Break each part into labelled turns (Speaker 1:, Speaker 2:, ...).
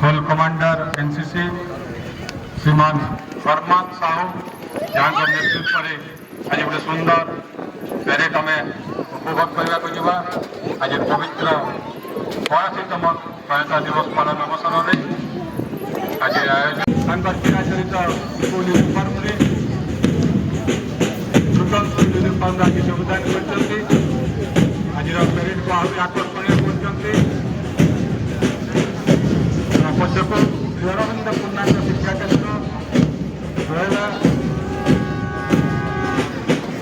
Speaker 1: whole commander NCC श्रीमान फरमान साहू जहाँ नेतृत्व में आज गोटे सुंदर पैरेड आम उपभोग करने को आज पवित्र 82तम स्वतंत्रता दिवस पालन अवसर में आज आयोजन चिराचरित स्कूल यूनिफर्म नूतन स्कूल यूनिफर्म आज योगदान कर आज पैरेड को आहरी आकर्षणीय कर पछक श्री अरविंद पूर्णांग शिक्षा केन्द्र रहा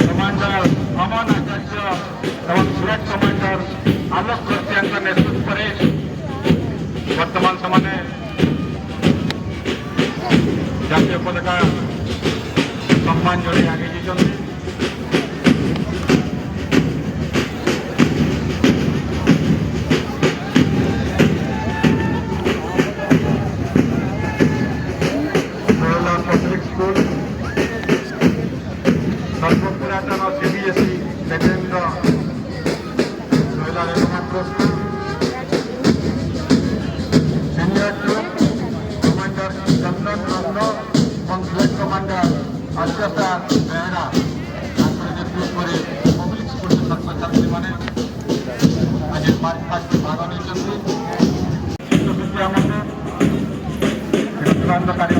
Speaker 1: कमांडर अमन आचार्य एवं सुरट कमांडर आलोक गर्तिया नेतृत्व में वर्तमान समय जातीय पताका सम्मान जोड़े आगे जाइए सर्वपुरातन सीबीएसई लेजेंड सोहेला रेगुनाथ स्कूल सीनियर टू कमांडर चंदन नंद और फ्लैग कमांडर अत्यता बेहरा नेतृत्व में पब्लिक स्कूल छात्र छात्री मैंने आज मार्च पास्ट भाग नहीं विद्या मंदिर कार्य